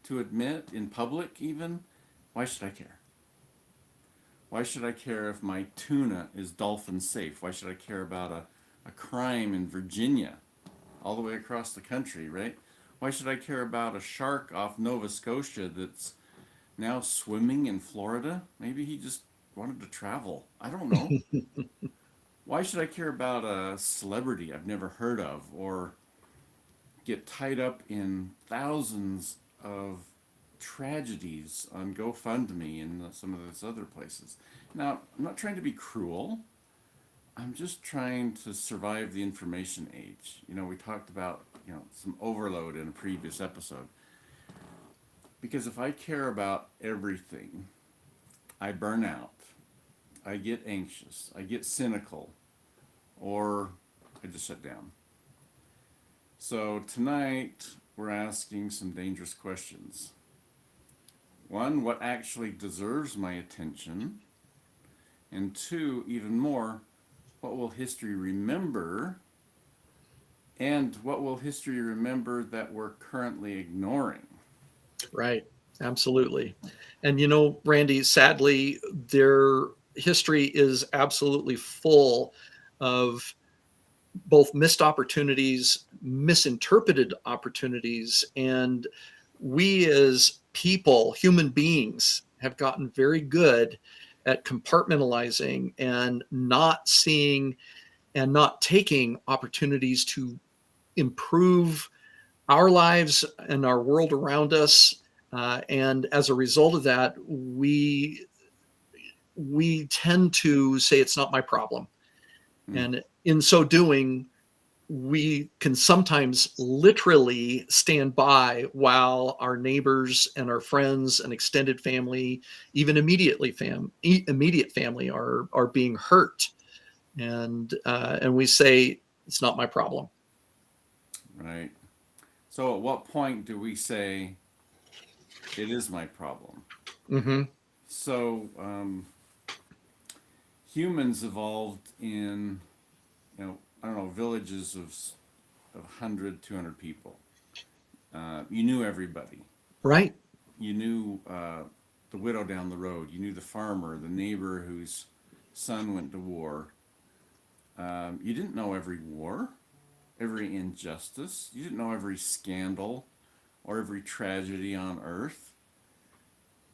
to admit in public even. Why should I care? Why should I care if my tuna is dolphin safe? Why should I care about a crime in Virginia all the way across the country, right? Why should I care about a shark off Nova Scotia that's now swimming in Florida? Maybe he just wanted to travel. I don't know. Why should I care about a celebrity I've never heard of or get tied up in thousands of tragedies on GoFundMe and some of those other places? Now, I'm not trying to be cruel. I'm just trying to survive the information age. We talked about, some overload in a previous episode. Because if I care about everything, I burn out. I get anxious. I get cynical. Or I just shut down. So tonight, we're asking some dangerous questions. One, what actually deserves my attention? And two, even more, what will history remember? And what will history remember that we're currently ignoring? Right. Absolutely. And Randy, sadly, their history is absolutely full of both missed opportunities, misinterpreted opportunities, and we as people, human beings, have gotten very good at compartmentalizing and not seeing and not taking opportunities to improve our lives and our world around us. And as a result of that, we tend to say it's not my problem. And in so doing, we can sometimes literally stand by while our neighbors and our friends and extended family, even immediate family, are being hurt, and we say it's not my problem. Right. So at what point do we say it is my problem? Mm-hmm. So humans evolved in, I don't know, villages of 100, 200 people. You knew everybody. Right. You knew the widow down the road. You knew the farmer, the neighbor whose son went to war. You didn't know every war, every injustice. You didn't know every scandal or every tragedy on earth.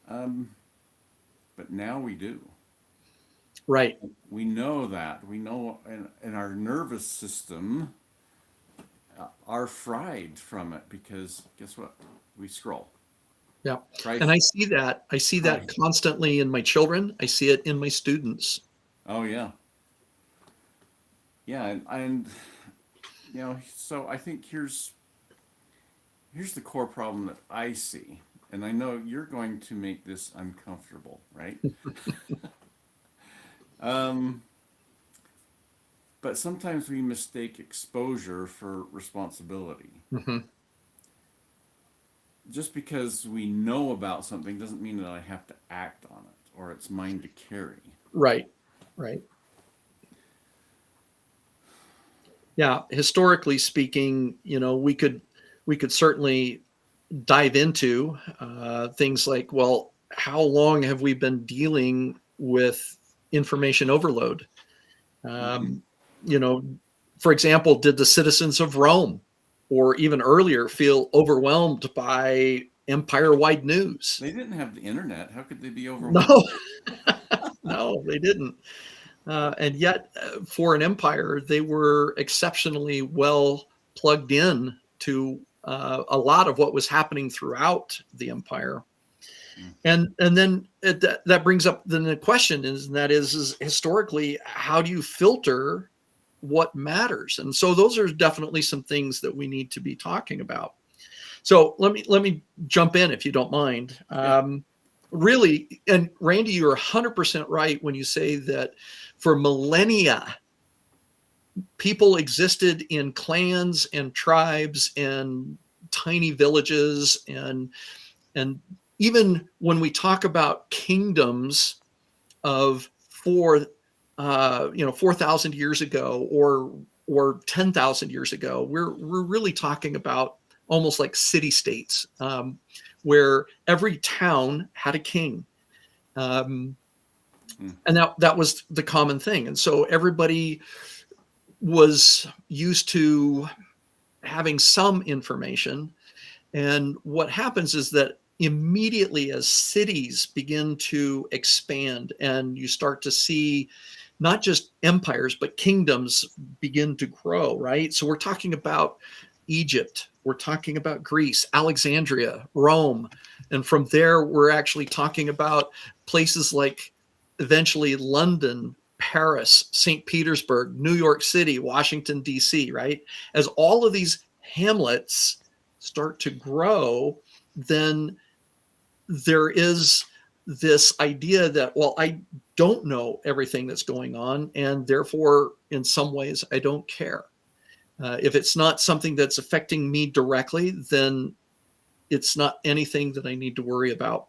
But now we do. Right. We know that. We know, and our nervous system are fried from it because guess what? We scroll. Yeah. Right. And I see that constantly in my children. I see it in my students. Oh yeah. Yeah, and so I think here's the core problem that I see, and I know you're going to make this uncomfortable, right? But sometimes we mistake exposure for responsibility. Mm-hmm. Just because we know about something doesn't mean that I have to act on it or it's mine to carry. Right. Right. Yeah. Historically speaking, we could certainly dive into things like, well, how long have we been dealing with information overload? For example, did the citizens of Rome or even earlier feel overwhelmed by empire-wide news? They didn't have the internet. How could they be overwhelmed? No, they didn't. And yet, for an empire, they were exceptionally well plugged in to a lot of what was happening throughout the empire. And then that brings up the question is historically, how do you filter what matters? And so those are definitely some things that we need to be talking about. So let me jump in if you don't mind. Really, and Randy, you're 100% right when you say that for millennia, people existed in clans and tribes and tiny villages, and even when we talk about kingdoms of 4,000 years ago or 10,000 years ago, we're really talking about almost like city states. where every town had a king. And that was the common thing. And so everybody was used to having some information. And what happens is that immediately as cities begin to expand and you start to see not just empires, but kingdoms begin to grow, right? So we're talking about Egypt, we're talking about Greece, Alexandria, Rome. And from there, we're actually talking about places like eventually London, Paris, St. Petersburg, New York City, Washington, D.C., right? As all of these hamlets start to grow, then there is this idea that, well, I don't know everything that's going on, and therefore, in some ways, I don't care. If it's not something that's affecting me directly, then it's not anything that I need to worry about.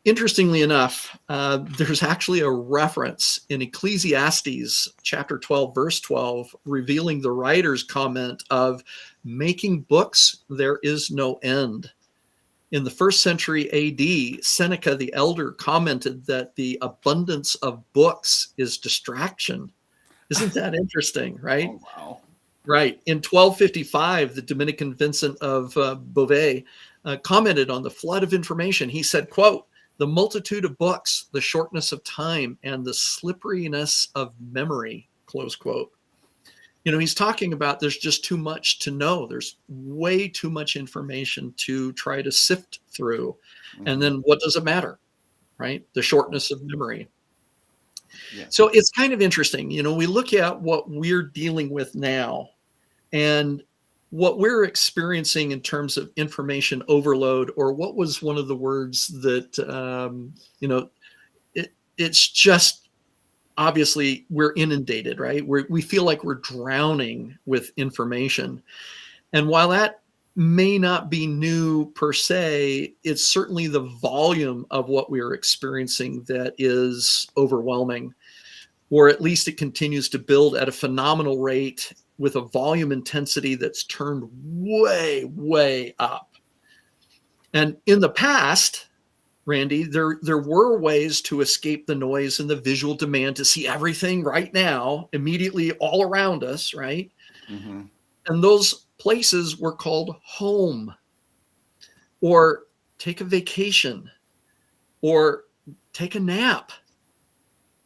Interestingly enough, there's actually a reference in Ecclesiastes chapter 12, verse 12, revealing the writer's comment of making books, there is no end. In the first century AD, Seneca the elder commented that the abundance of books is distraction. Isn't that interesting, right? Oh, wow. Right. In 1255, the Dominican Vincent of Beauvais commented on the flood of information. He said, quote, "The multitude of books, the shortness of time, and the slipperiness of memory," close quote. You know, he's talking about there's just too much to know. There's way too much information to try to sift through. And then what does it matter, right? The shortness of memory. Yeah. So it's kind of interesting. You know, we look at what we're dealing with now and what we're experiencing in terms of information overload, or what was one of the words that, you know, it's just obviously we're inundated, right? We feel like we're drowning with information. And while that may not be new per se, it's certainly the volume of what we're experiencing that is overwhelming, or at least it continues to build at a phenomenal rate with a volume intensity that's turned way, way up. And in the past, Randy, there were ways to escape the noise and the visual demand to see everything right now, immediately all around us, right? Mm-hmm. And those places were called home, or take a vacation, or take a nap.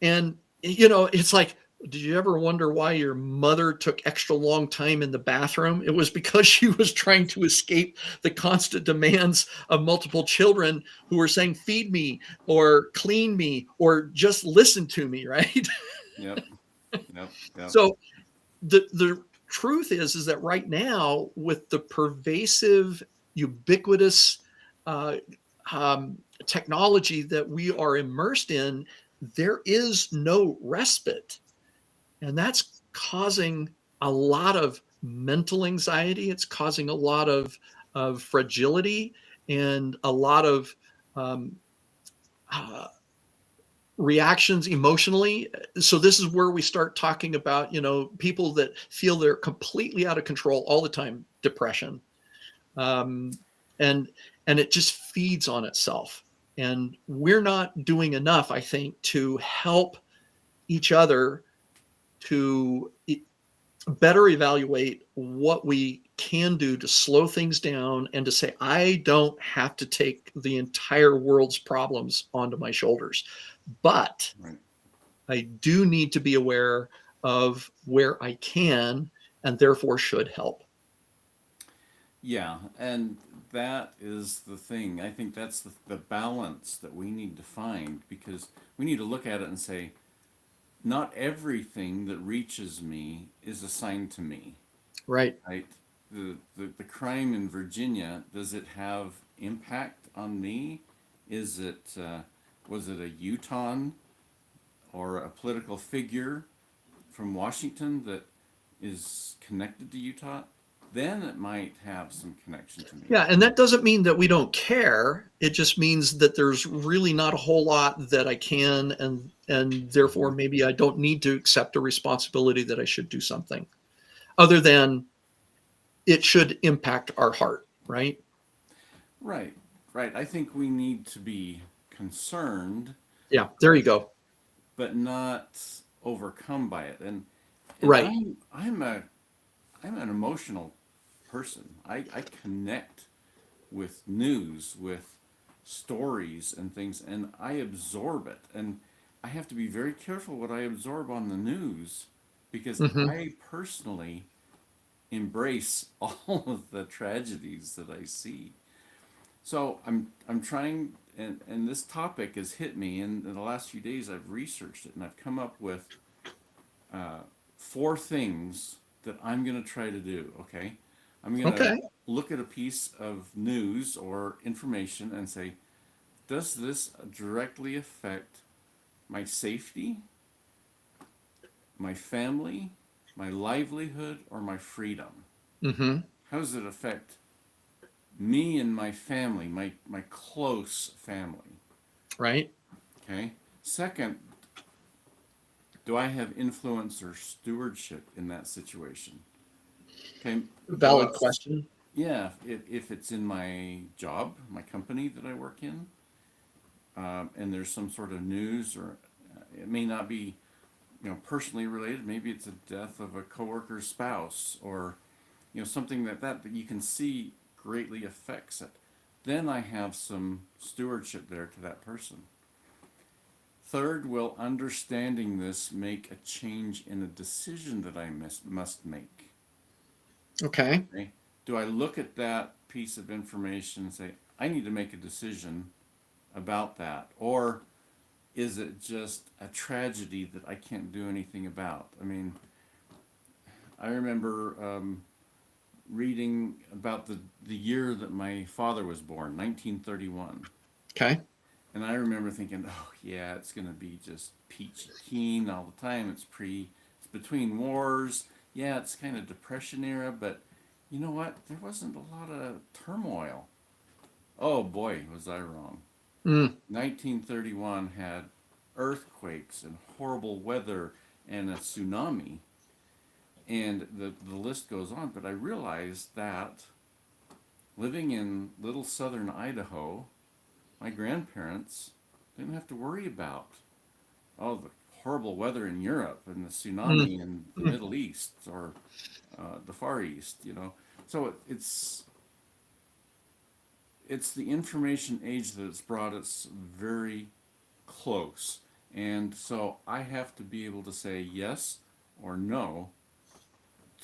And, you know, it's like, did you ever wonder why your mother took extra long time in the bathroom? It was because she was trying to escape the constant demands of multiple children who were saying, feed me, or clean me, or just listen to me, right? Yep. Yep. Yep. So the truth is that right now, with the pervasive, ubiquitous technology that we are immersed in, there is no respite. And that's causing a lot of mental anxiety. It's causing a lot of fragility and a lot of reactions emotionally. So this is where we start talking about, you know, people that feel they're completely out of control all the time, depression. And it just feeds on itself. And we're not doing enough, I think, to help each other to better evaluate what we can do to slow things down and to say, I don't have to take the entire world's problems onto my shoulders, but Right. I do need to be aware of where I can and therefore should help. Yeah, and that is the thing. I think that's the balance that we need to find, because we need to look at it and say, not everything that reaches me is assigned to me. Right. Right? The crime in Virginia, does it have impact on me? Is it was it a Utah or a political figure from Washington that is connected to Utah? Then it might have some connection to me. Yeah, and that doesn't mean that we don't care. It just means that there's really not a whole lot that I can, and therefore maybe I don't need to accept a responsibility that I should do something other than it should impact our heart, right? Right. right. I think we need to be concerned, Yeah, there you go. but not overcome by it. And Right. I'm an emotional person. I connect with news, with stories and things, and I absorb it. And I have to be very careful what I absorb on the news because Hmm. I personally embrace all of the tragedies that I see. So I'm trying, and this topic has hit me. And in the last few days, I've researched it, and I've come up with uh, four things that I'm going to try to do. Okay, I'm going to Okay. look at a piece of news or information and say, does this directly affect my safety, my family, my livelihood, or my freedom? Hmm. How does it affect me and my family, my close family? Right. Okay. Second, do I have influence or stewardship in that situation? Okay. Valid question. Yeah, if it's in my job, my company that I work in, and there's some sort of news, or it may not be, personally related. Maybe it's a death of a coworker's spouse, or something that you can see greatly affects it. Then I have some stewardship there to that person. Third, will understanding this make a change in a decision that I must make? Okay. Okay. Do I look at that piece of information and say, I need to make a decision about that? Or is it just a tragedy that I can't do anything about? I mean, I remember reading about the year that my father was born, 1931. Okay. And I remember thinking, oh, yeah, it's going to be just peachy keen all the time. It's between wars. Yeah, it's kind of depression era, but you know what? There wasn't a lot of turmoil. Oh boy, was I wrong. Mm. 1931 had earthquakes and horrible weather and a tsunami, and the list goes on. But I realized that living in little southern Idaho, my grandparents didn't have to worry about the horrible weather in Europe and the Mm. tsunami in the Mm. Middle East or the Far East. So it's the information age that has brought us very close. And so I have to be able to say yes or no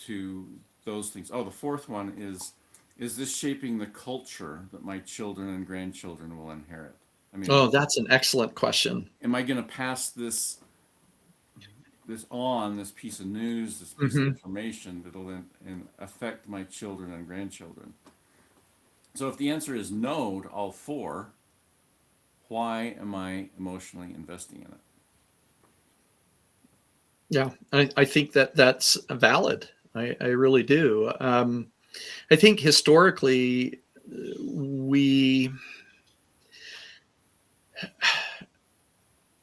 to those things. Oh, the fourth one is this shaping the culture that my children and grandchildren will inherit? I mean, Oh, that's an excellent question. am I going to pass this piece of news, this piece of Hmm. information that'll then affect my children and grandchildren? So if the answer is no to all four, why am I emotionally investing in it? Yeah, I think that that's valid. I really do. I think historically, we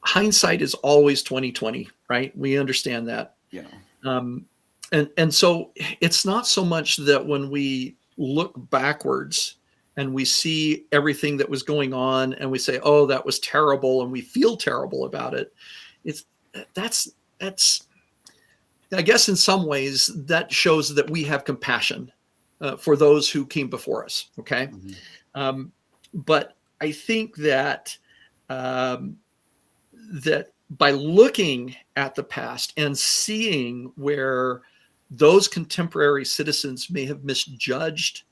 hindsight is always 2020, right? We understand that. Yeah. Um, and so it's not so much that when we look backwards and we see everything that was going on and we say, "Oh, that was terrible," and we feel terrible about it. It's that's I guess in some ways that shows that we have compassion for those who came before us. Okay, Hmm. um, but I think that um, that by looking at the past and seeing where those contemporary citizens may have misjudged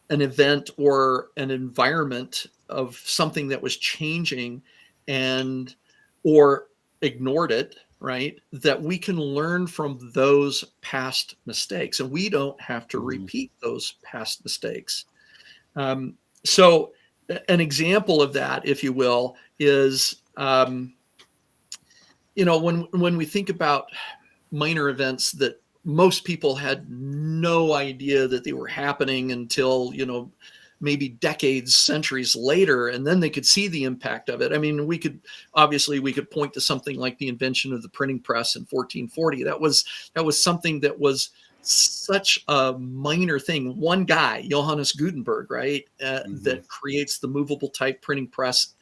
an event or an environment of something that was changing and or ignored it, right, that we can learn from those past mistakes and we don't have to Hmm. repeat those past mistakes. um, so an example of that, if you will, is when we think about minor events that most people had no idea that they were happening until maybe decades, centuries later, and then they could see the impact of it. I mean, we could point to something like the invention of the printing press in 1440. That was something that was such a minor thing. One guy, Johannes Gutenberg, right, Mm-hmm. that creates the movable type printing press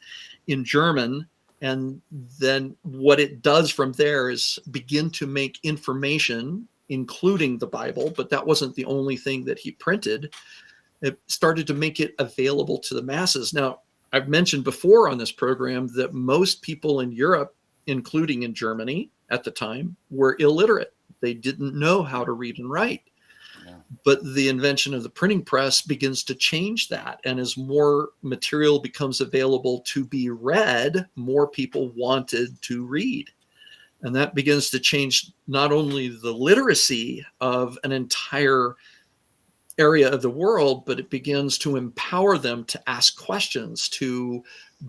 in German. And then what it does from there is begin to make information, including the Bible, but that wasn't the only thing that he printed. It started to make it available to the masses. Now, I've mentioned before on this program that most people in Europe, including in Germany at the time, were illiterate. They didn't know how to read and write. Yeah. But the invention of the printing press begins to change that. And as more material becomes available to be read, more people wanted to read. And that begins to change not only the literacy of an entire area of the world, but it begins to empower them to ask questions, to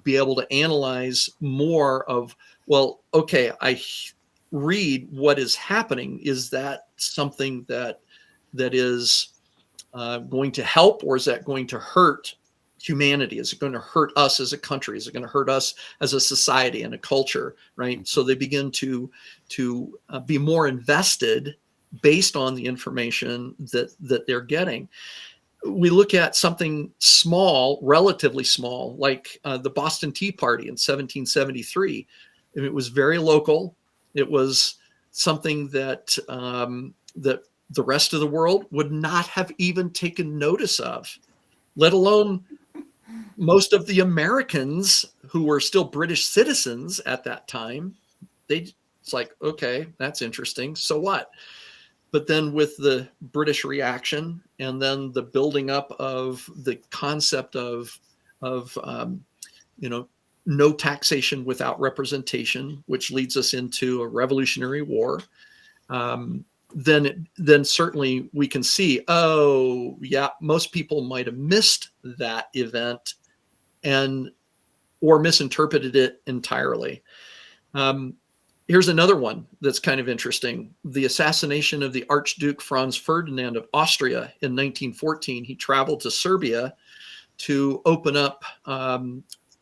be able to analyze more of, well, okay, read what is happening. Is that something that is going to help, or is that going to hurt humanity? Is it going to hurt us as a country? Is it going to hurt us as a society and a culture? Right. Mm-hmm. So they begin to be more invested based on the information that they're getting. We look at something small, relatively small, like the Boston Tea Party in 1773. And it was very local. It was something that the rest of the world would not have even taken notice of, let alone most of the Americans who were still British citizens at that time. It's like, okay, that's interesting. So what? But then with the British reaction, and then the building up of the concept of you know, no taxation without representation, which leads us into a Revolutionary War. Then certainly we can see, oh yeah, most people might have missed that event and or misinterpreted it entirely. Um, Here's another one that's kind of interesting. The assassination of the Archduke Franz Ferdinand of Austria in 1914. He traveled to Serbia to open up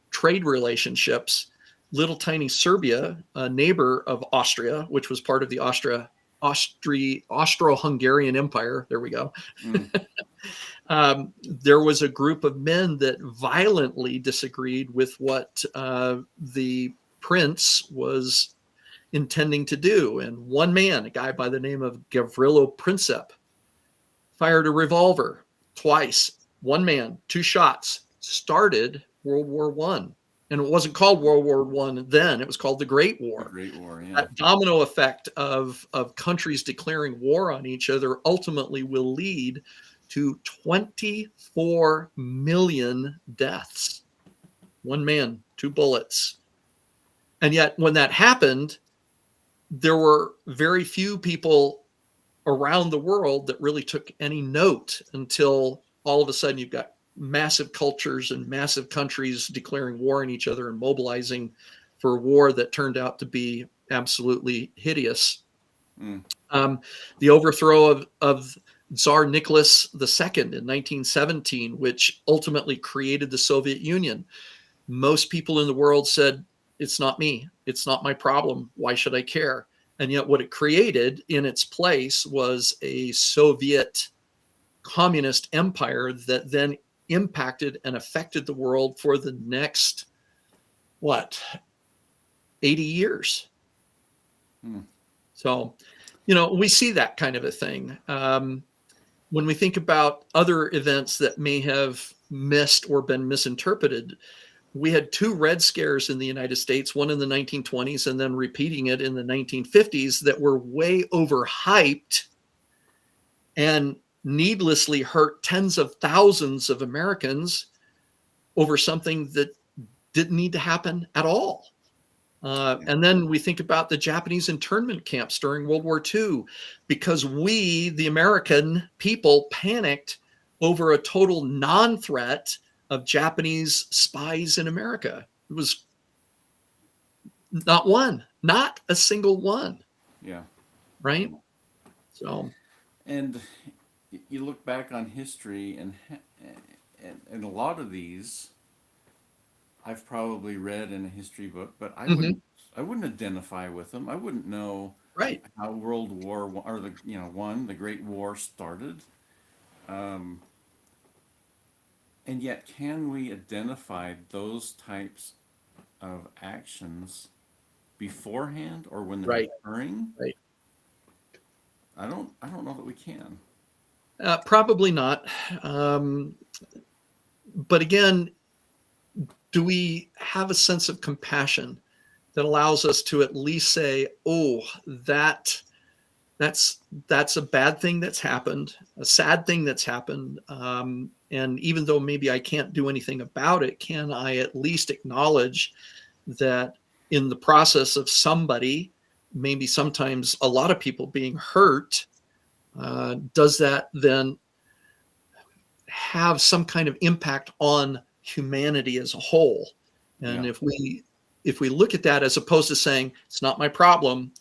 trade relationships. Little tiny Serbia, a neighbor of Austria, which was part of the Austro-Hungarian Empire. There we go. Mm. There was a group of men that violently disagreed with what the prince was intending to do. And one man, a guy by the name of Gavrilo Princip, fired a revolver twice. One man, two shots, started World War I. And it wasn't called World War I then, it was called the Great War. The Great War, yeah. That domino effect of countries declaring war on each other ultimately will lead to 24 million deaths. One man, two bullets. And yet when that happened, there were very few people around the world that really took any note until all of a sudden you've got massive cultures and massive countries declaring war on each other and mobilizing for a war that turned out to be absolutely hideous. Mm. The overthrow of Tsar Nicholas II in 1917, which ultimately created the Soviet Union. Most people in the world said, it's not me. It's not my problem. Why should I care? And yet what it created in its place was a Soviet communist empire that then impacted and affected the world for the next, 80 years. Hmm. So, we see that kind of a thing. When we think about other events that may have missed or been misinterpreted, we had two Red Scares in the United States, one in the 1920s and then repeating it in the 1950s, that were way overhyped and needlessly hurt tens of thousands of Americans over something that didn't need to happen at all. And then we think about the Japanese internment camps during World War II, because we, the American people, panicked over a total non-threat of Japanese spies in America. It was not a single one. Yeah. Right? So. And you look back on history, and a lot of these I've probably read in a history book, but I wouldn't identify with them. I wouldn't know Right. how World War or the Great War started. Um, and yet, can we identify those types of actions beforehand or when they're Right. occurring? Right. I don't know that we can. Probably not. But again, do we have a sense of compassion that allows us to at least say, "Oh, that's a bad thing that's happened, a sad thing that's happened, and even though maybe I can't do anything about it, can I at least acknowledge that in the process of somebody, maybe sometimes a lot of people being hurt, does that then have some kind of impact on humanity as a whole?" And Yeah. if we look at that as opposed to saying it's not my problem,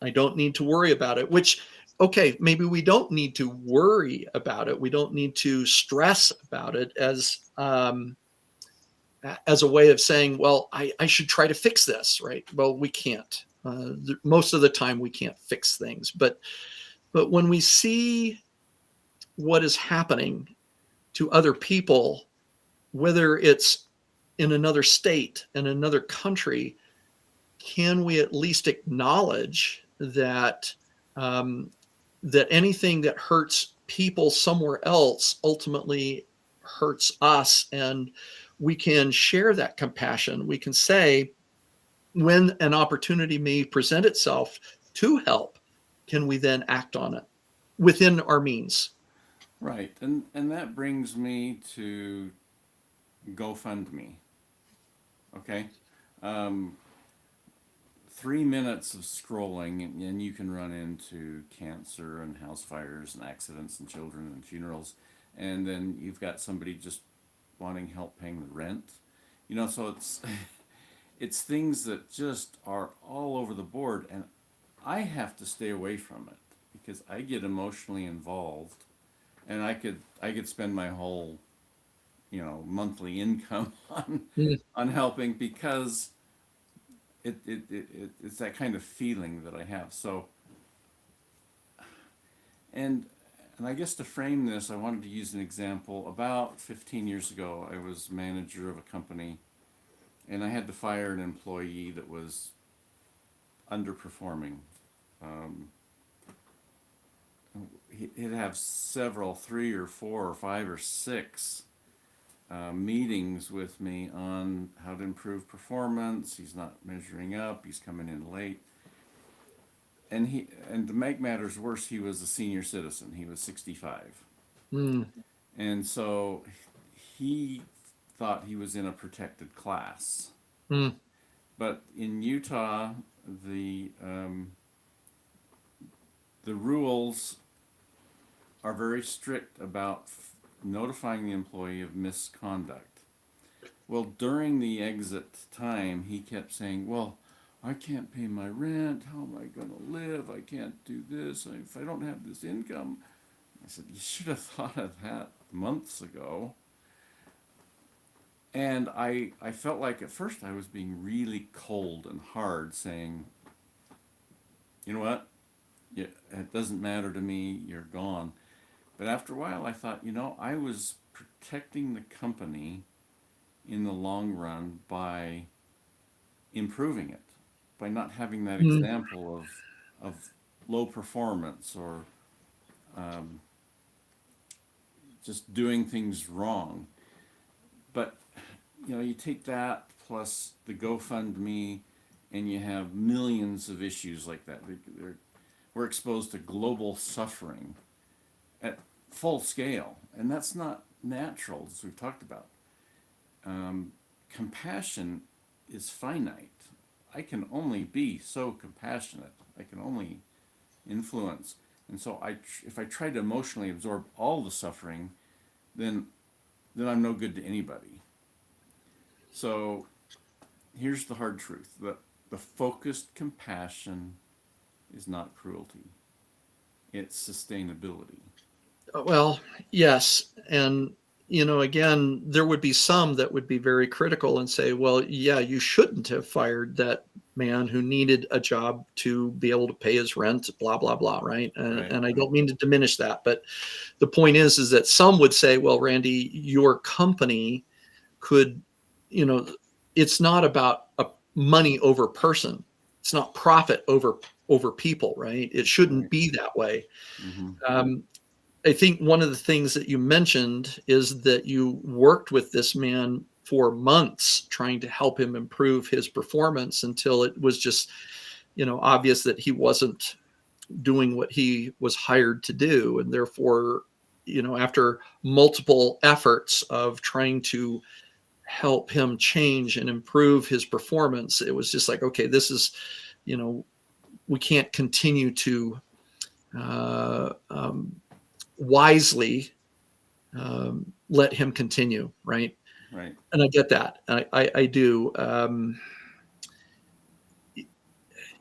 I don't need to worry about it, which, okay, maybe we don't need to worry about it. We don't need to stress about it as a way of saying, well, I should try to fix this, right? Well, we can't. Most of the time we can't fix things. But when we see what is happening to other people, whether it's in another state, in another country, can we at least acknowledge that that anything that hurts people somewhere else ultimately hurts us, and we can share that compassion? We can say, when an opportunity may present itself to help, can we then act on it within our means? Right. And that brings me to GoFundMe. Okay. Um, 3 minutes of scrolling, and you can run into cancer and house fires and accidents and children and funerals. And then you've got somebody just wanting help paying the rent. So it's things that just are all over the board. And I have to stay away from it because I get emotionally involved, and I could spend my whole monthly income Mm. on helping because it's that kind of feeling that I have. So and and I guess to frame this, I wanted to use an example. About 15 years ago, I was manager of a company, and I had to fire an employee that was underperforming. Um, he'd have several, 3 or 4 or 5 or 6 meetings with me on how to improve performance. He's not measuring up. He's coming in late. And to make matters worse, he was a senior citizen. He was 65. Mm. And so he thought he was in a protected class. Mm. But in Utah, the the rules are very strict about notifying the employee of misconduct. Well, during the exit time, he kept saying, "Well, I can't pay my rent. How am I going to live? I can't do this. If I don't have this income." I said, "You should have thought of that months ago." And I felt like at first I was being really cold and hard, saying, "You know what? Yeah, it doesn't matter to me. You're gone." But after a while, I thought, I was protecting the company in the long run by improving it, by not having that Mm. example of low performance or um, just doing things wrong. But you take that plus the GoFundMe, and you have millions of issues like that. We're exposed to global suffering at full scale, and that's not natural, as we've talked about. Um, Compassion is finite. I can only be so compassionate. I can only influence. And so if I try to emotionally absorb all the suffering, then I'm no good to anybody. So here's the hard truth: the focused compassion is not cruelty. It's sustainability. Well, yes. And, there would be some that would be very critical and say, well, yeah, you shouldn't have fired that man who needed a job to be able to pay his rent, blah, blah, blah, right? And I don't mean to diminish that, but the point is that some would say, well, Randy, your company could, it's not about money over person. It's not profit over people, right? It shouldn't be that way. Mm-hmm. I think one of the things that you mentioned is that you worked with this man for months trying to help him improve his performance until it was just, obvious that he wasn't doing what he was hired to do. And therefore, after multiple efforts of trying to help him change and improve his performance, it was just like, okay, this is, we can't continue to wisely let him continue, right? Right. And I get that. I do.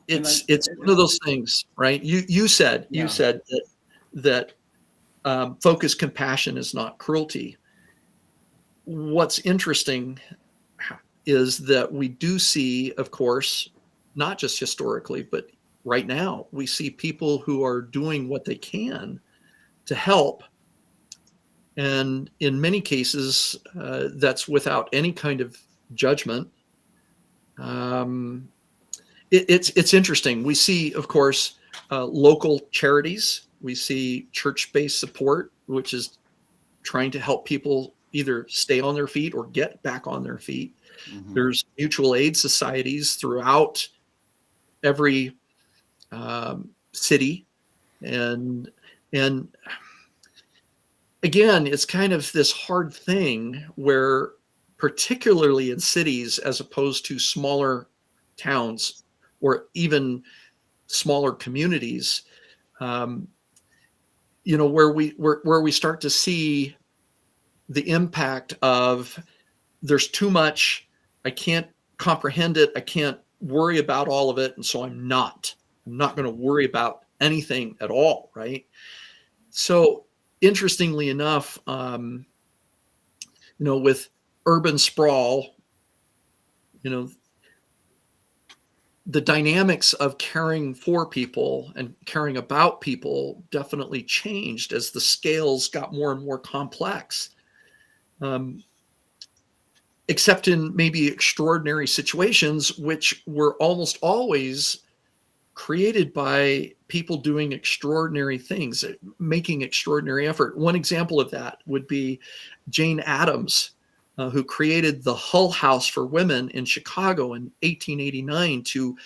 It's one of those things, right? You said that focused compassion is not cruelty. What's interesting is that we do see, of course, not just historically, but right now, we see people who are doing what they can to help. And in many cases, that's without any kind of judgment. It's interesting. We see, of course, local charities. We see church-based support, which is trying to help people either stay on their feet or get back on their feet. Mm-hmm. There's mutual aid societies throughout every city, and again, it's kind of this hard thing where, particularly in cities as opposed to smaller towns or even smaller communities, where we start to see the impact of there's too much, I can't comprehend it, I can't worry about all of it, and so I'm not going to worry about anything at all, right? So interestingly enough, with urban sprawl, the dynamics of caring for people and caring about people definitely changed as the scales got more and more complex. Except in maybe extraordinary situations, which were almost always created by people doing extraordinary things, making extraordinary effort. One example of that would be Jane Addams, who created the Hull House for Women in Chicago in 1889 to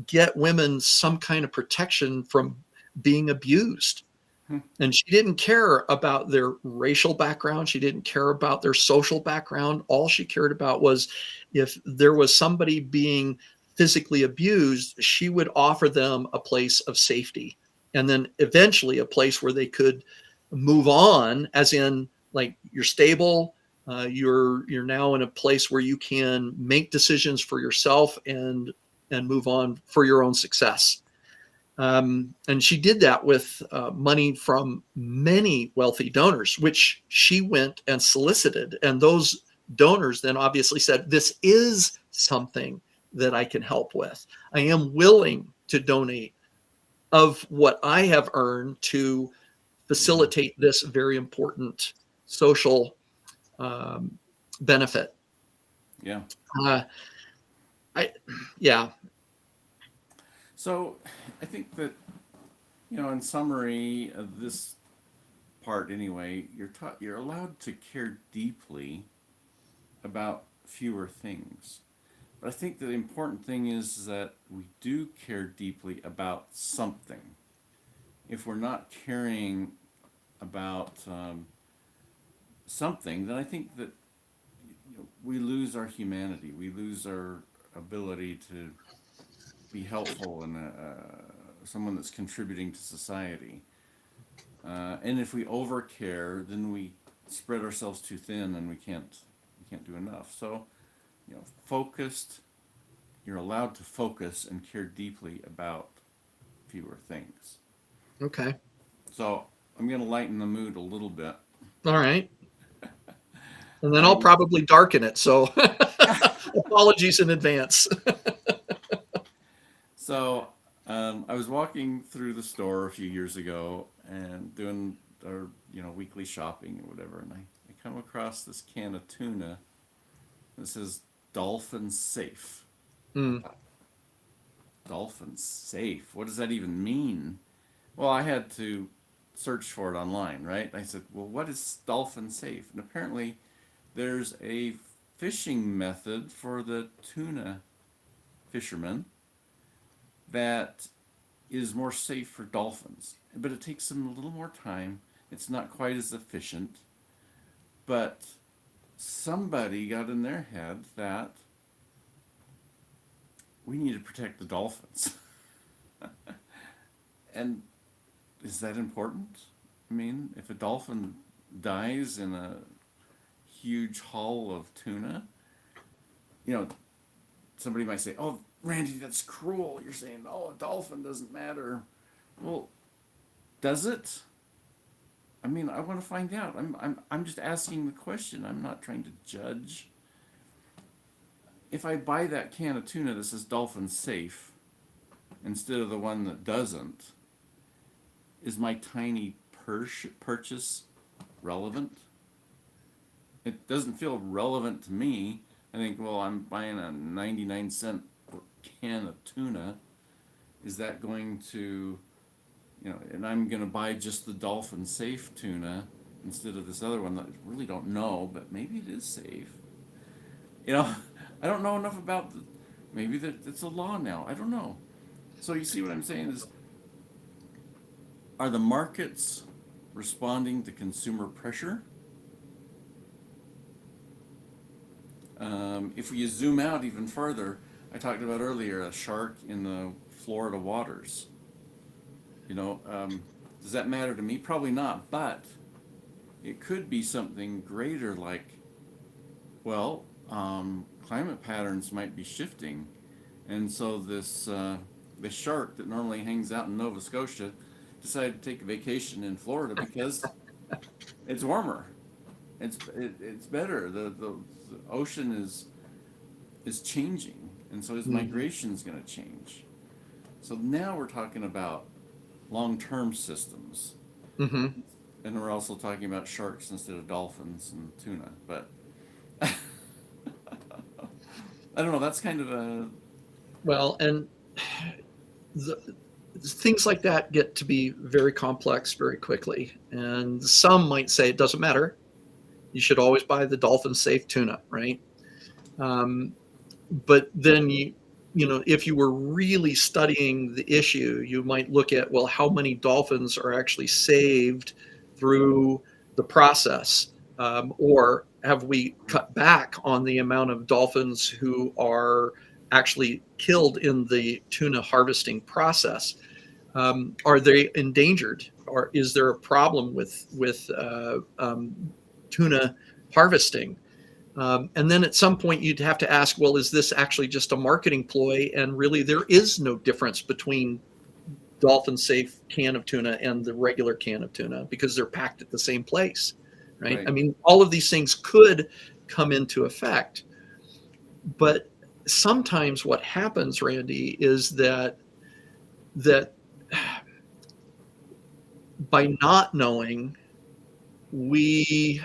get women some kind of protection from being abused. And she didn't care about their racial background. She didn't care about their social background. All she cared about was if there was somebody being physically abused, she would offer them a place of safety, and then eventually a place where they could move on, as in, like, you're stable, you're now in a place where you can make decisions for yourself and move on for your own success. And she did that with money from many wealthy donors, which she went and solicited. And those donors then obviously said, this is something that I can help with. I am willing to donate of what I have earned to facilitate this very important social benefit. Yeah. Yeah. So I think that, in summary of this part anyway, you're allowed to care deeply about fewer things. But I think the important thing is that we do care deeply about something. If we're not caring about something, then I think that we lose our humanity. We lose our ability to be helpful and someone that's contributing to society. And if we overcare, then we spread ourselves too thin, and we can't do enough. So, focused. You're allowed to focus and care deeply about fewer things. Okay. So I'm going to lighten the mood a little bit. All right. And then I'll probably darken it. So apologies in advance. So I was walking through the store a few years ago and doing our weekly shopping or whatever, and I come across this can of tuna that says Dolphin Safe. I Mm. thought, Dolphin Safe? What does that even mean? Well, I had to search for it online, right? I said, well, what is Dolphin Safe? And apparently there's a fishing method for the tuna fishermen that is more safe for dolphins, but it takes them a little more time. It's not quite as efficient, but somebody got in their head that we need to protect the dolphins. And is that important? I mean, if a dolphin dies in a huge haul of tuna, you know, somebody might say, "Oh, Randy, that's cruel. You're saying, oh, a dolphin doesn't matter." Well, does it? I mean, I want to find out. I'm just asking the question. I'm not trying to judge. If I buy that can of tuna that says Dolphin Safe instead of the one that doesn't, is my tiny purchase relevant? It doesn't feel relevant to me. I think, well, I'm buying a 99-cent can of tuna. Is that going to, and I'm going to buy just the Dolphin Safe tuna instead of this other one that I really don't know, but maybe it is safe. I don't know enough about maybe that it's a law now. I don't know. So you see what I'm saying is, are the markets responding to consumer pressure? If we zoom out even further, I talked about earlier a shark in the Florida waters. Does that matter to me? Probably not, but it could be something greater like, well, climate patterns might be shifting, and so this shark that normally hangs out in Nova Scotia decided to take a vacation in Florida because it's warmer. It's better. The ocean is changing, and so his migration is going to change. So now we're talking about long-term systems, Mm-hmm. and we're also talking about sharks instead of dolphins and tuna. But I don't know. That's kind of a Well, and the, things like that get to be very complex very quickly. And some might say it doesn't matter. You should always buy the Dolphin Safe tuna, right? Um, but then if you were really studying the issue, you might look at, well, how many dolphins are actually saved through the process, or have we cut back on the amount of dolphins who are actually killed in the tuna harvesting process? Are they endangered, or is there a problem with tuna harvesting? And then at some point you'd have to ask, well, is this actually just a marketing ploy? And really, there is no difference between Dolphin Safe can of tuna and the regular can of tuna because they're packed at the same place, right? right. I mean, all of these things could come into effect, but sometimes what happens, Randy, is that by not knowing, we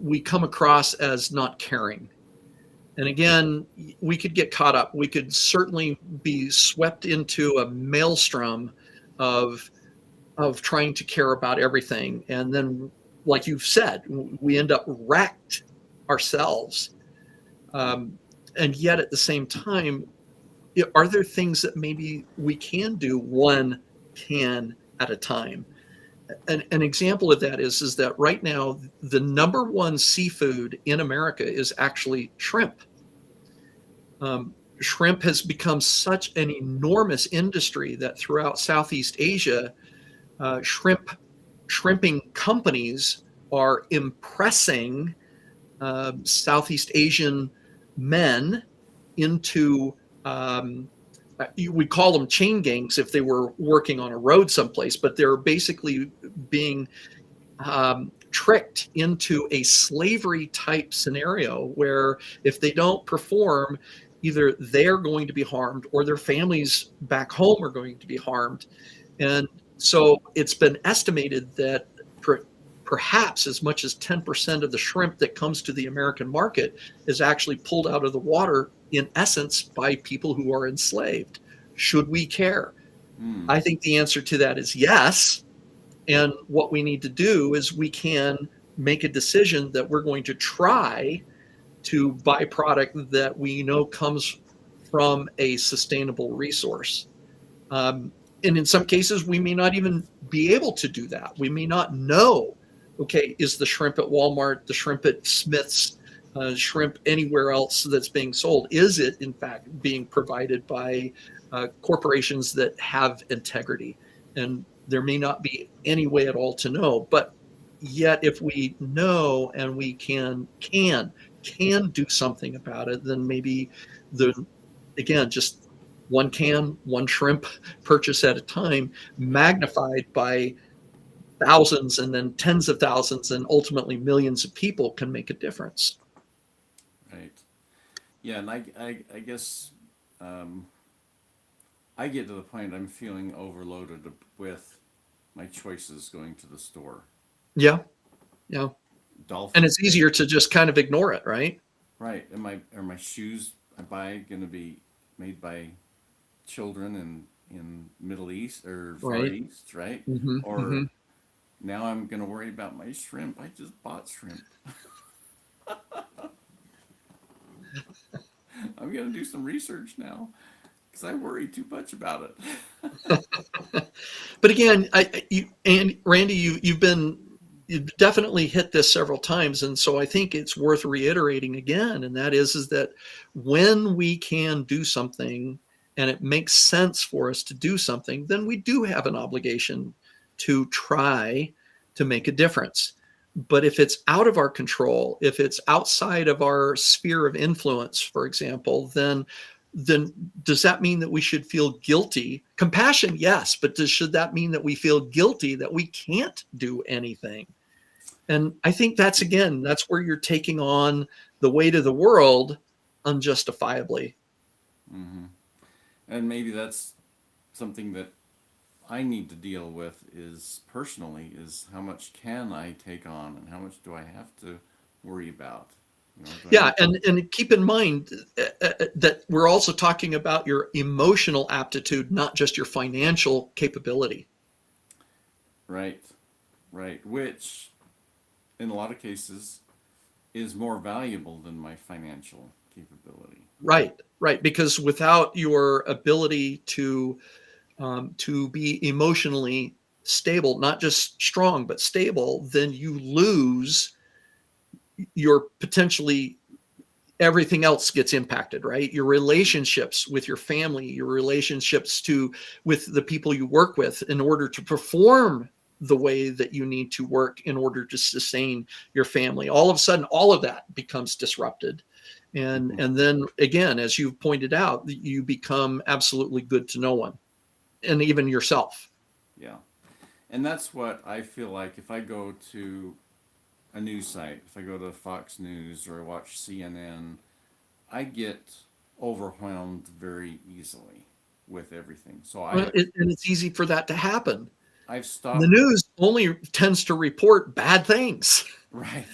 we come across as not caring. And again, we could get caught up. We could certainly be swept into a maelstrom of trying to care about everything, and then, like you've said, we end up wrecked ourselves. And yet, at the same time, are there things that maybe we can do one can at a time? An example of that is that right now the number one seafood in America is actually shrimp. Shrimp has become such an enormous industry that throughout Southeast Asia, shrimping companies are impressing Southeast Asian men into we call them chain gangs if they were working on a road someplace, but they're basically being tricked into a slavery type scenario where if they don't perform, either they're going to be harmed or their families back home are going to be harmed. And so it's been estimated that perhaps as much as 10% of the shrimp that comes to the American market is actually pulled out of the water, in essence, by people who are enslaved. Should we care? Hmm. I think the answer to that is yes. And what we need to do is we can make a decision that we're going to try to buy product that we know comes from a sustainable resource. Um, and in some cases, we may not even be able to do that. We may not know, okay, is the shrimp at Walmart, the shrimp at Smith's, shrimp anywhere else that's being sold, is it in fact being provided by corporations that have integrity? And there may not be any way at all to know. But yet, if we know and we can do something about it, then maybe the again just one shrimp purchase at a time, magnified by thousands and then tens of thousands and ultimately millions of people, can make a difference. Right. Yeah, and I guess um, I get to the point I'm feeling overloaded with my choices going to the store. Yeah, yeah. And Dolphin it's Safe. easier to just kind of ignore it, right? Right. Are my shoes I buy going to be made by children in Middle East or Far Right. East, right? Mm-hmm, mm-hmm. Or now I'm going to worry about my shrimp. I just bought shrimp. I'm going to do some research now because I worry too much about it. But again, you and Randy, you've definitely hit this several times, and so I think it's worth reiterating again, and that is that when we can do something and it makes sense for us to do something, then we do have an obligation to try to make a difference. But if it's out of our control, if it's outside of our sphere of influence, for example, then does that mean that we should feel guilty? Compassion, yes, but should that mean that we feel guilty that we can't do anything? And I think that's where you're taking on the weight of the world unjustifiably. Hmm. And maybe that's something that I need to deal with is personally is how much can I take on and how much do I have to worry about? You know, do I Yeah, need and keep in mind that we're also talking about your emotional aptitude, not just your financial capability. right, right, which in a lot of cases is more valuable than my financial capability. Right, right. Because without your ability to be emotionally stable, not just strong, but stable, then you lose your potentially everything else gets impacted, right? Your relationships with your family, your relationships to with the people you work with in order to perform the way that you need to work in order to sustain your family. All of a sudden, all of that becomes disrupted. And Hmm. and then again, as you've pointed out, you become absolutely good to no one, and even yourself. Yeah. And that's what I feel like if I go to a news site, if I go to Fox News or watch CNN, I get overwhelmed very easily with everything. So Well, and it's easy for that to happen. I've The stopped. news only tends to report bad things. Right.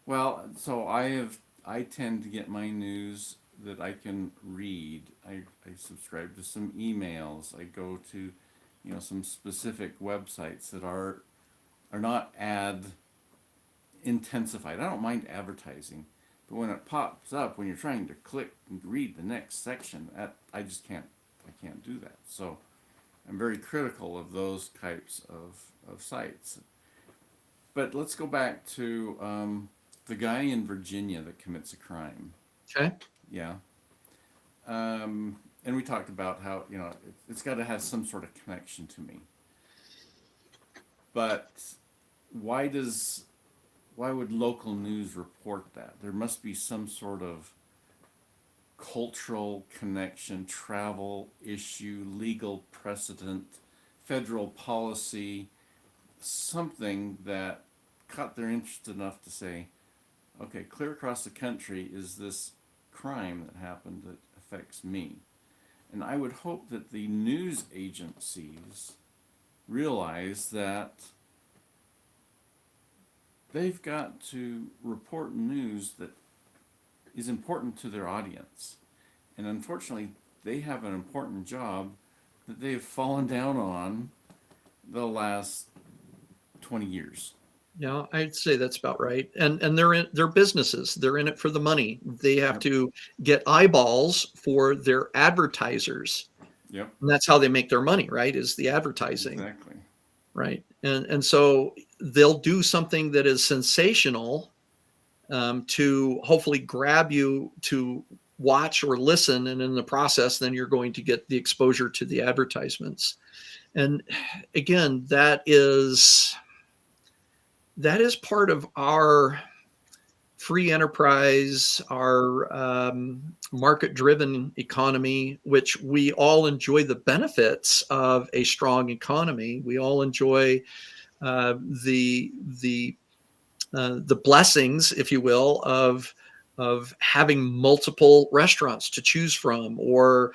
Well, I tend to get my news that I can read. I subscribe to some emails. I go to, some specific websites that are not ad intensified. I don't mind advertising, but when it pops up when you're trying to click and read the next section, I just can't. I can't do that. So I'm very critical of those types of sites. But let's go back to the guy in Virginia that commits a crime. Okay. Yeah. And we talked about how, it's got to have some sort of connection to me. But why does why would local news report that? There must be some sort of cultural connection, travel issue, legal precedent, federal policy, something that caught their interest enough to say, okay, clear across the country is this crime that happened that affects me. And I would hope that the news agencies realize that they've got to report news that is important to their audience. And unfortunately, they have an important job that they've fallen down on the last 20 years. Yeah, I'd say that's about right. And they're businesses. They're in it for the money. They have Yep. to get eyeballs for their advertisers. Yep. And that's how they make their money, right? Is the advertising, Exactly. right? And so they'll do something that is sensational to hopefully grab you to watch or listen, and in the process, then you're going to get the exposure to the advertisements. And again, that is part of our free enterprise, our market-driven economy, which we all enjoy the benefits of a strong economy. We all enjoy uh, the the blessings, if you will, of having multiple restaurants to choose from, or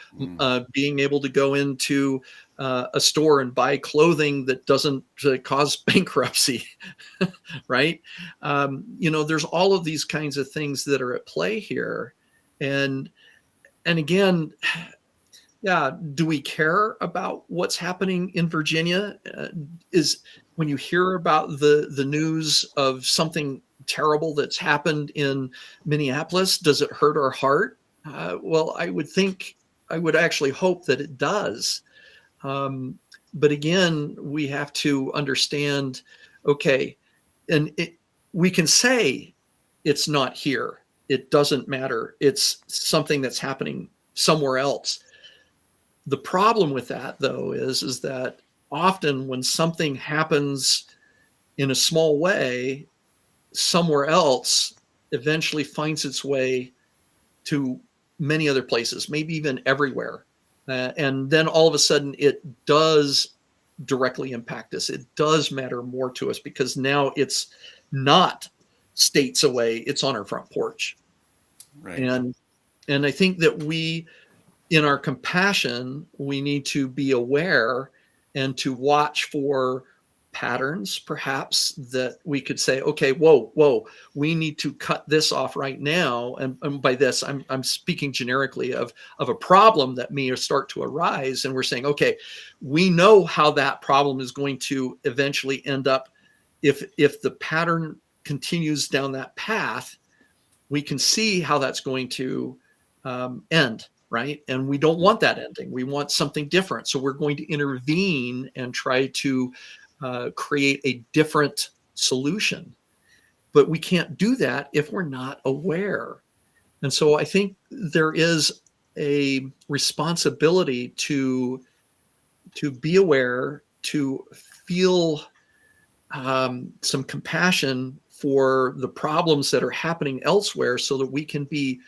being able to go into a store and buy clothing that doesn't cause bankruptcy, right? There's all of these kinds of things that are at play here, and again, yeah, do we care about what's happening in Virginia? Is when you hear about the news of something terrible that's happened in Minneapolis, does it hurt our heart? Well, I would actually hope that it does. But again, we have to understand, okay, and we can say it's not here. It doesn't matter. It's something that's happening somewhere else. The problem with that, though, is that often when something happens in a small way, somewhere else eventually finds its way to many other places, maybe even everywhere. And then all of a sudden it does directly impact us. It does matter more to us because now it's not states away, it's on our front porch. Right. And I think that in our compassion, we need to be aware and to watch for patterns, perhaps, that we could say, okay, whoa, we need to cut this off right now. And by this, I'm speaking generically of a problem that may start to arise. And we're saying, okay, we know how that problem is going to eventually end up. If the pattern continues down that path, we can see how that's going to end. Right. And we don't want that ending. We want something different. So we're going to intervene and try to create a different solution. But we can't do that if we're not aware. And so I think there is a responsibility to be aware, to feel some compassion for the problems that are happening elsewhere, so that we can be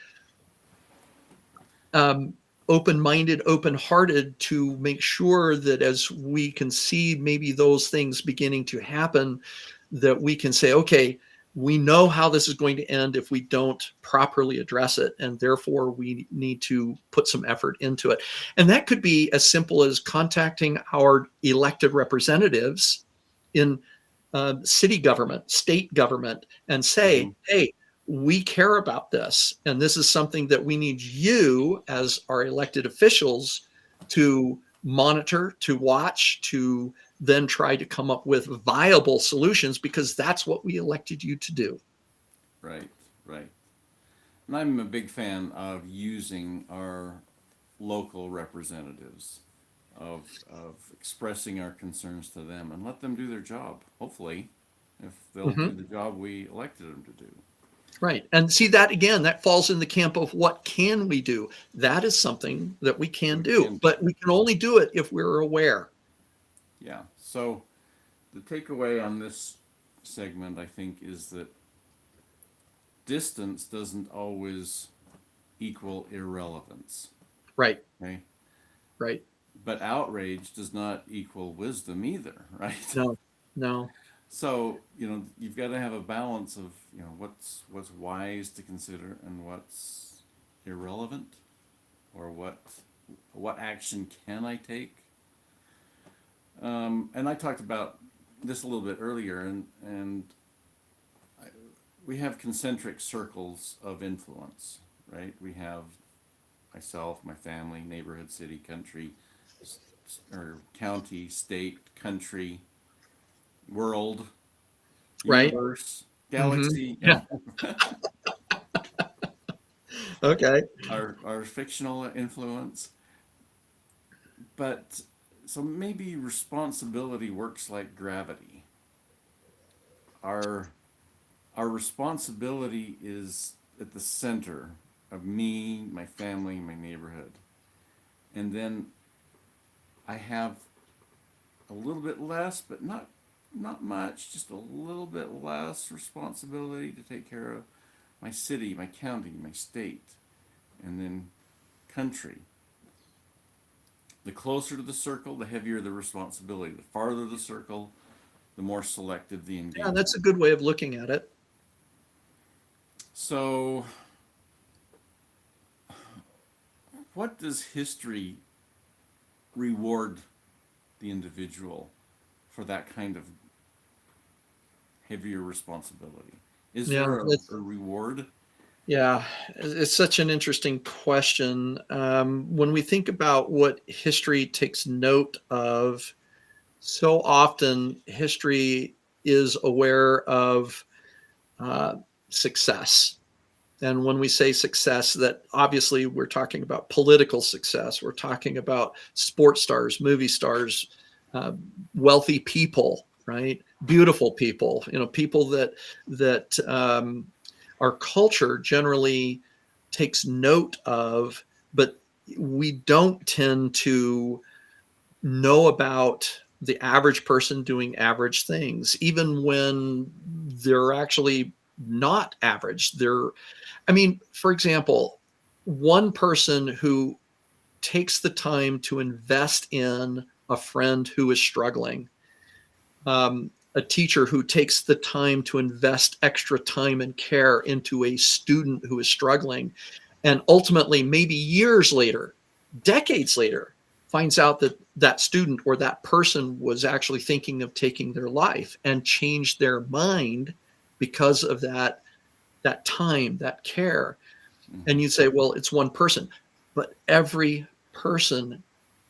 open-minded, open-hearted to make sure that as we can see maybe those things beginning to happen, that we can say, okay, we know how this is going to end if we don't properly address it, and therefore we need to put some effort into it. And that could be as simple as contacting our elected representatives in city government, state government, and say, hey, we care about this, and this is something that we need you as our elected officials to monitor, to watch, to then try to come up with viable solutions, because that's what we elected you to do. Right. And I'm a big fan of using our local representatives, of expressing our concerns to them and let them do their job, hopefully, if they'll do the job we elected them to do. Right. And see, that again, that falls in the camp of what can we do? That is something that we can do, but we can only do it if we're aware. Yeah. So the takeaway on this segment, I think, is that distance doesn't always equal irrelevance. Right. Okay. Right. But outrage does not equal wisdom either, right? No. So, you've got to have a balance of, what's wise to consider and what's irrelevant, or what action can I take? And I talked about this a little bit earlier, and we have concentric circles of influence, right? We have myself, my family, neighborhood, city, country, or county, state, country, world, Right. universe, Hmm. galaxy, Yeah. Okay. our fictional influence. But so maybe responsibility works like gravity. Our our responsibility is at the center of me, my family, my neighborhood. And then I have a little bit less, but not much, just a little bit less responsibility to take care of my city, my county, my state, and then country. The closer to the circle, the heavier the responsibility. The farther the circle, the more selective the Yeah, that's engagement. a good way of looking at it. So, what does history reward the individual for that kind of heavier responsibility? Is Yeah, there it's, a reward? yeah, it's such an interesting question. When we think about what history takes note of, so often history is aware of uh, success. And when we say success, that obviously we're talking about political success. We're talking about sports stars, movie stars, uh, wealthy people, right? Beautiful people, people that our culture generally takes note of, but we don't tend to know about the average person doing average things, even when they're actually not average. I mean, for example, one person who takes the time to invest in a friend who is struggling, a teacher who takes the time to invest extra time and care into a student who is struggling, and ultimately, maybe years later, decades later, finds out that that student or that person was actually thinking of taking their life and changed their mind because of that time, that care. And Mm-hmm. you say, well, it's one person, but every person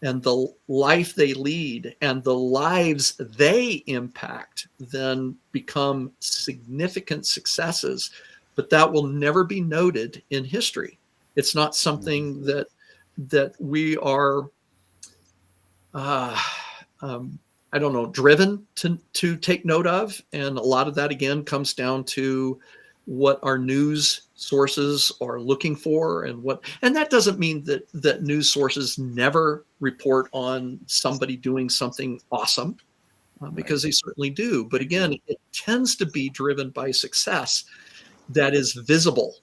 and the life they lead and the lives they impact then become significant successes, but that will never be noted in history. It's not Mm-hmm. something that we are uh, um, I don't know, driven to take note of. And a lot of that again comes down to what our news sources are looking for, and that doesn't mean that news sources never report on somebody doing something awesome, Right. because they certainly do. But They again, do. it tends to be driven by success that is visible,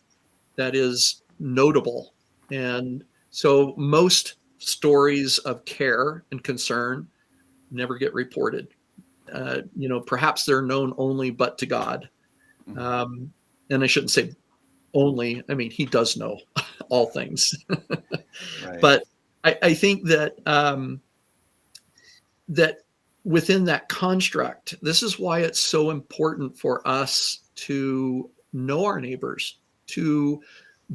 that is notable. And so most stories of care and concern never get reported. Perhaps they're known only but to God. Mm-hmm. Um, and I shouldn't say only. I mean, He does know all things. Right. But I think that within that construct, this is why it's so important for us to know our neighbors, to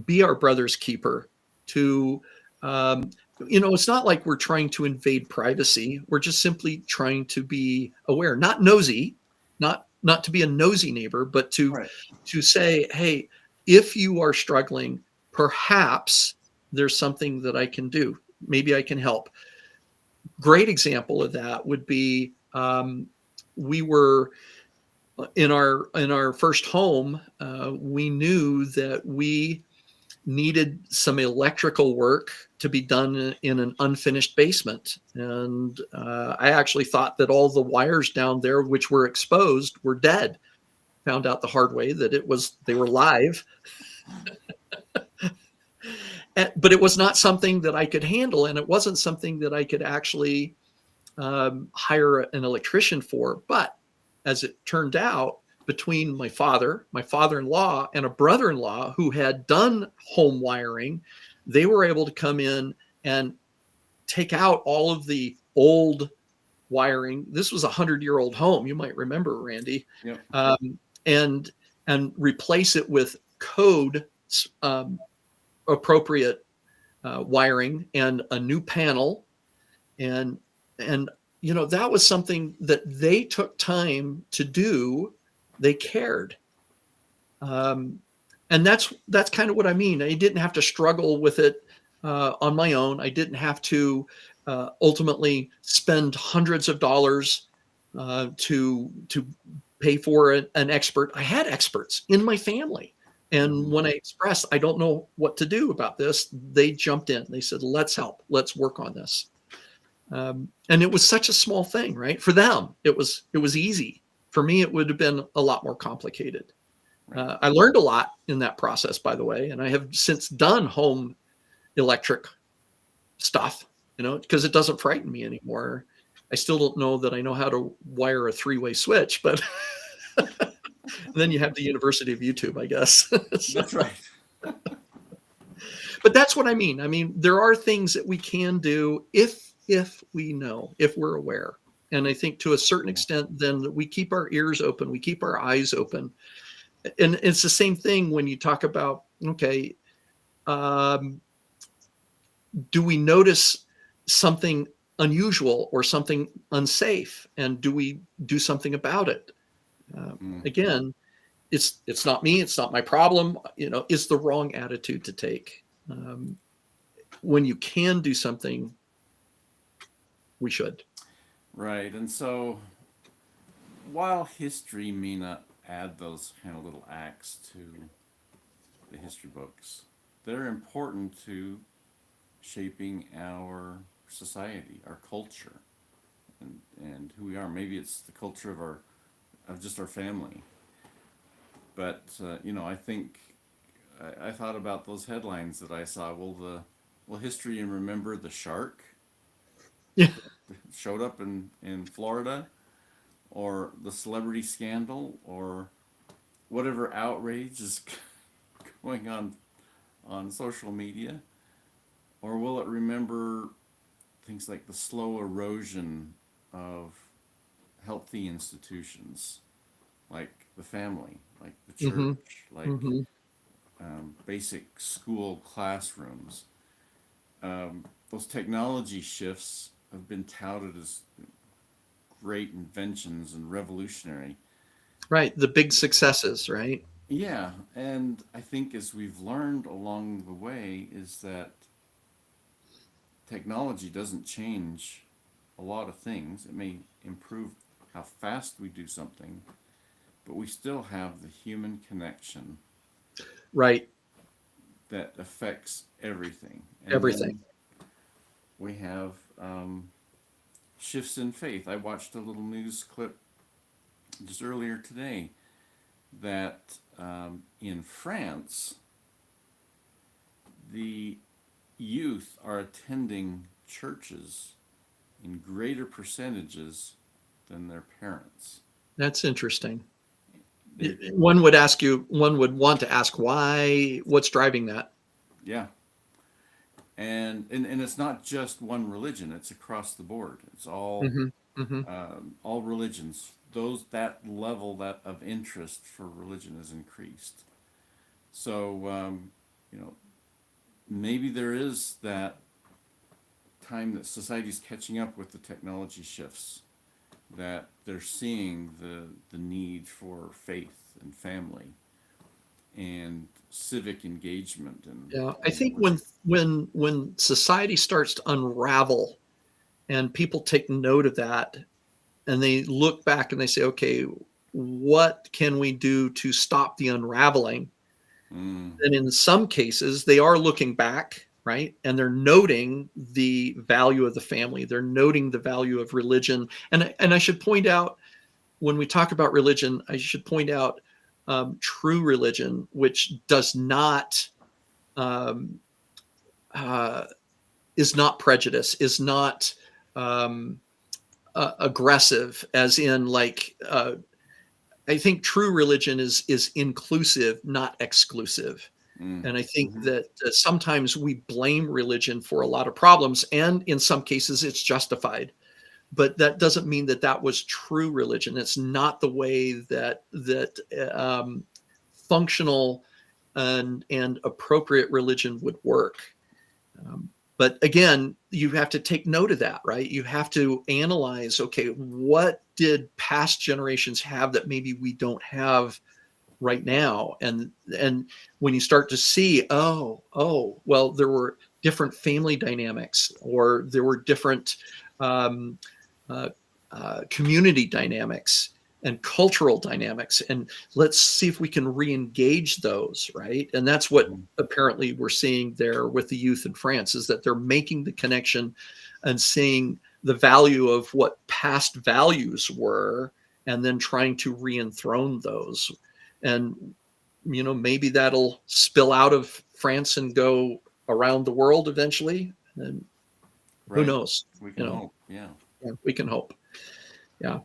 be our brother's keeper, to um, it's not like we're trying to invade privacy. We're just simply trying to be aware, not nosy, not to be a nosy neighbor, but Right. to say, hey, if you are struggling, perhaps there's something that I can do. Maybe I can help. Great example of that would be, we were in our first home. We knew that we needed some electrical work to be done in an unfinished basement. And I actually thought that all the wires down there, which were exposed, were dead. Found out the hard way that they were live. But it was not something that I could handle. And it wasn't something that I could actually hire an electrician for. But as it turned out, between my father-in-law, and a brother-in-law who had done home wiring. They were able to come in and take out all of the old wiring. This was a 100-year-old home, you might remember, Randy. Yep. And replace it with code appropriate wiring and a new panel. And that was something that they took time to do. They cared. And that's kind of what I mean. I didn't have to struggle with it on my own. I didn't have to ultimately spend hundreds of dollars to pay for an expert. I had experts in my family. And when I expressed, I don't know what to do about this, they jumped in. They said, let's help. Let's work on this. And it was such a small thing, right? For them, it was easy. For me, it would have been a lot more complicated. Right. I learned a lot in that process, by the way, and I have since done home electric stuff, because it doesn't frighten me anymore. I still don't know that I know how to wire a 3-way switch, but then you have the University of YouTube, I guess. That's right. But that's what I mean. I mean, there are things that we can do if we know, if we're aware. And I think to a certain extent, then we keep our ears open, we keep our eyes open. And it's the same thing when you talk about, okay, do we notice something unusual or something unsafe, and do we do something about it? Again, it's not me, it's not my problem. It's the wrong attitude to take. When you can do something, we should. Right. And so while history may not add those kind of little acts to the history books, they're important to shaping our society, our culture, and who we are. Maybe it's the culture of just our family. But I think I thought about those headlines that I saw. Will history remember the shark? Yeah. Showed up in Florida, or the celebrity scandal, or whatever outrage is going on social media? Or will it remember things like the slow erosion of healthy institutions, like the family, like the church, like basic school classrooms? Those technology shifts have been touted as great inventions and revolutionary. Right. The big successes, right? Yeah. And I think as we've learned along the way is that technology doesn't change a lot of things. It may improve how fast we do something, but we still have the human connection. Right. That affects everything. And everything. We have shifts in faith. I watched a little news clip just earlier today that in France, the youth are attending churches in greater percentages than their parents. That's interesting. One would want to ask why, what's driving that? Yeah. And it's not just one religion, it's across the board. It's all all religions. That level of interest for religion is increased. So maybe there is that time that society's catching up with the technology shifts, that they're seeing the need for faith and family and civic engagement. And yeah, I think when society starts to unravel and people take note of that and they look back and they say, okay, what can we do to stop the unraveling? And in some cases, they are looking back, right? And they're noting the value of the family. They're noting the value of religion. And I should point out, when we talk about religion, I should point out true religion, which does not is not prejudice, is not aggressive, as in like I think true religion is inclusive, not exclusive. Mm. And I think Hmm. that sometimes we blame religion for a lot of problems, and in some cases it's justified. But that doesn't mean that that was true religion. It's not the way that functional and appropriate religion would work. Um, but again, you have to take note of that, right? You have to analyze, okay, what did past generations have that maybe we don't have right now? And when you start to see, well, there were different family dynamics, or there were different um, uh, community dynamics and cultural dynamics, and let's see if we can re-engage those, right? And that's what Hmm. apparently we're seeing there with the youth in France, is that they're making the connection and seeing the value of what past values were, and then trying to re-enthrone those. And maybe that'll spill out of France and go around the world eventually, and who Right. knows. We you can know hope. Yeah. yeah, we can hope. Yeah.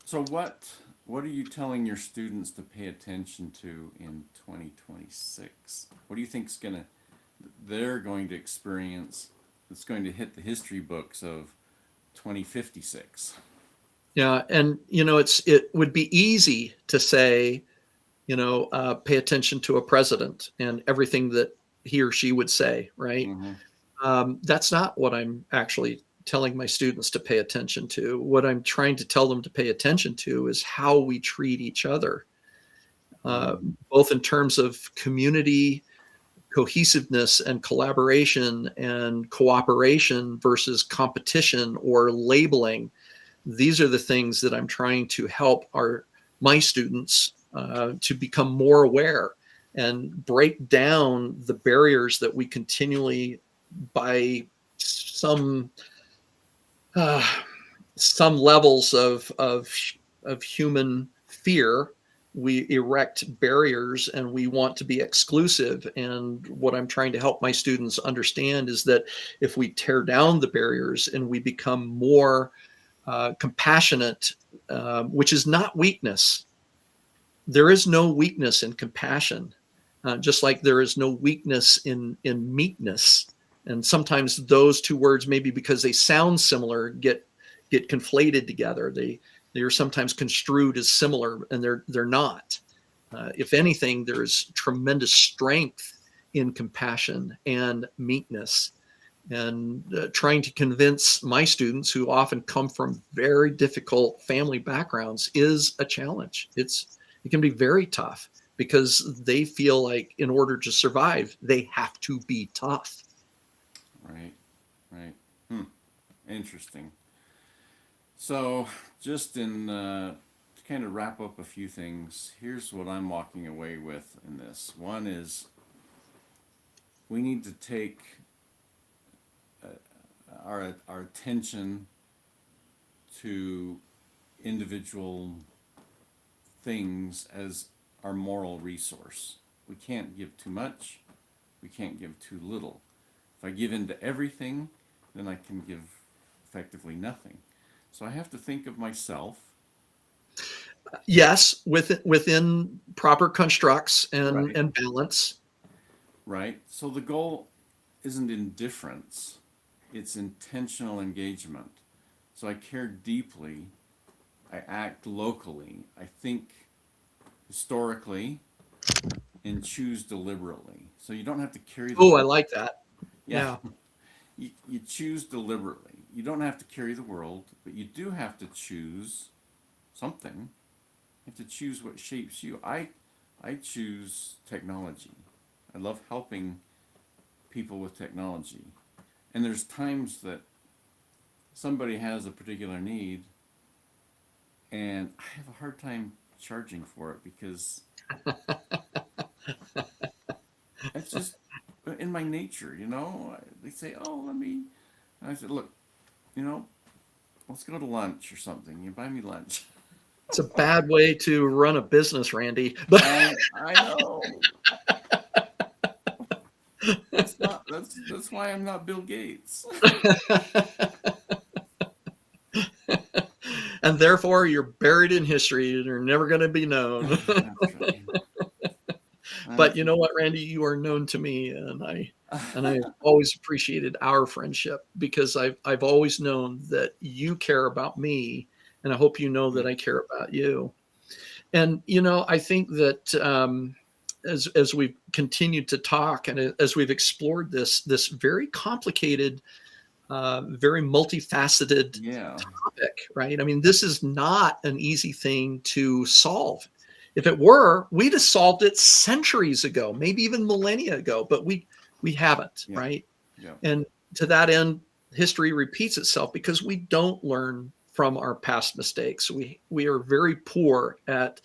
So what are you telling your students to pay attention to in 2026? What do you think's they're going to experience that's going to hit the history books of 2056? Yeah, and it would be easy to say, pay attention to a president and everything that he or she would say, right? Mm-hmm. That's not what I'm actually telling my students to pay attention to. What I'm trying to tell them to pay attention to is how we treat each other, uh, Mm. both in terms of community cohesiveness and collaboration and cooperation versus competition or labeling. These are the things that I'm trying to help my students to become more aware and break down the barriers that we continually, by some uh, some levels of human fear, we erect barriers and we want to be exclusive. And what I'm trying to help my students understand is that if we tear down the barriers and we become more compassionate, which is not weakness. There is no weakness in compassion, just like there is no weakness in meekness. And sometimes those two words, maybe because they sound similar, get conflated together. They are sometimes construed as similar, and they're not. If anything, there is tremendous strength in compassion and meekness, and trying to convince my students, who often come from very difficult family backgrounds, is a challenge. It can be very tough because they feel like in order to survive, they have to be tough. Right. Right. Hmm. Interesting. So, just to kind of wrap up a few things, here's what I'm walking away with in this. One is we need to take our attention to individual things as our moral resource. We can't give too much, we can't give too little. If I give in to everything, then I can give effectively nothing. So I have to think of myself. Yes, within proper constructs and Right. and balance. Right? So the goal isn't indifference, it's intentional engagement. So I care deeply, I act locally, I think historically, and choose deliberately. So you don't have to carry the Oh, I world. like that. Yeah. Yeah. You choose deliberately. You don't have to carry the world, but you do have to choose something. You have to choose what shapes you. I choose technology. I love helping people with technology. And there's times that somebody has a particular need and I have a hard time charging for it because it's just in my nature, you know. They say, "Oh, let me." And I said, "Look, you know, let's go to lunch or something. You buy me lunch." It's a bad way to run a business, Randy. But I know. That's not that's why I'm not Bill Gates. and therefore you're buried in history and you're never going to be known. That's right. But you know what, Randy, you are known to me, and I've always appreciated our friendship, because I've always known that you care about me, and I hope you know that I care about you. And I think that as we've continued to talk, and as we've explored this very complicated, very multifaceted topic, right? I mean, this is not an easy thing to solve. If it were, we'd have solved it centuries ago, maybe even millennia ago, but we haven't, right? Yeah. And to that end, history repeats itself because we don't learn from our past mistakes. We are very poor at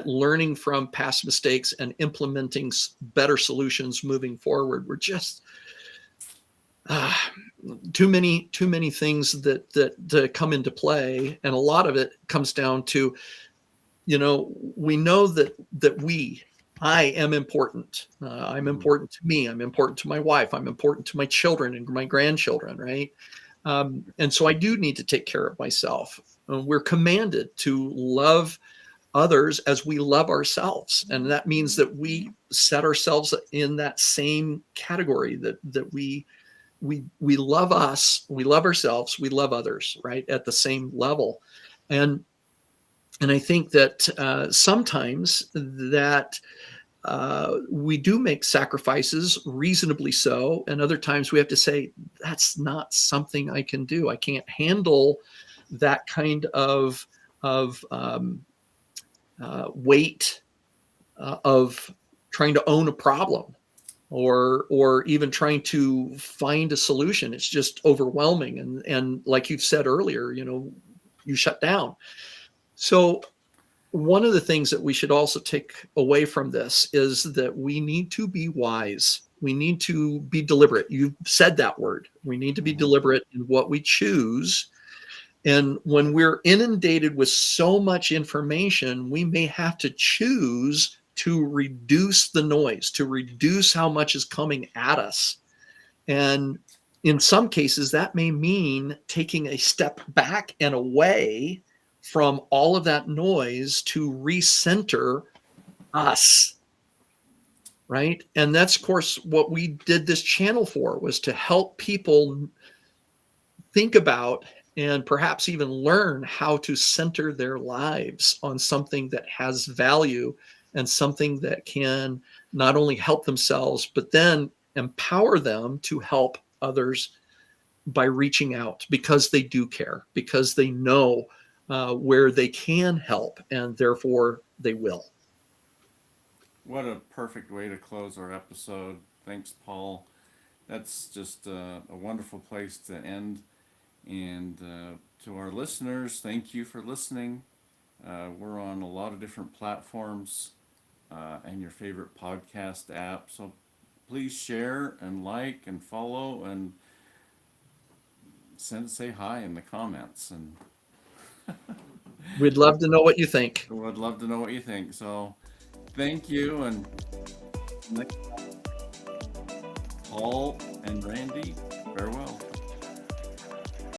learning from past mistakes and implementing better solutions moving forward. We're just too many things that come into play, and a lot of it comes down to, we know that I am important. I'm important to me. I'm important to my wife. I'm important to my children and my grandchildren, right? And so I do need to take care of myself. We're commanded to love others as we love ourselves, and that means that we set ourselves in that same category, that we love us, we love ourselves, we love others, right, at the same level. And I think that sometimes that we do make sacrifices, reasonably so, and other times we have to say, that's not something I can do. I can't handle that kind of weight of trying to own a problem, or even trying to find a solution. It's just overwhelming, and like you've said earlier, you shut down. So one of the things that we should also take away from this is that we need to be wise. We need to be deliberate. You've said that word. We need to be deliberate in what we choose. And when we're inundated with so much information, we may have to choose to reduce the noise, to reduce how much is coming at us. And in some cases, that may mean taking a step back and away from all of that noise to recenter us, right? And that's, of course, what we did this channel for, was to help people think about and perhaps even learn how to center their lives on something that has value and something that can not only help themselves, but then empower them to help others by reaching out, because they do care, because they know where they can help, and therefore they will. What a perfect way to close our episode. Thanks, Paul. That's just a wonderful place to end. And to our listeners, thank you for listening. We're on a lot of different platforms and your favorite podcast app. So please share and like and follow and say hi in the comments. And we'd love to know what you think. We'd love to know what you think. So thank you. And Paul and Randy, farewell.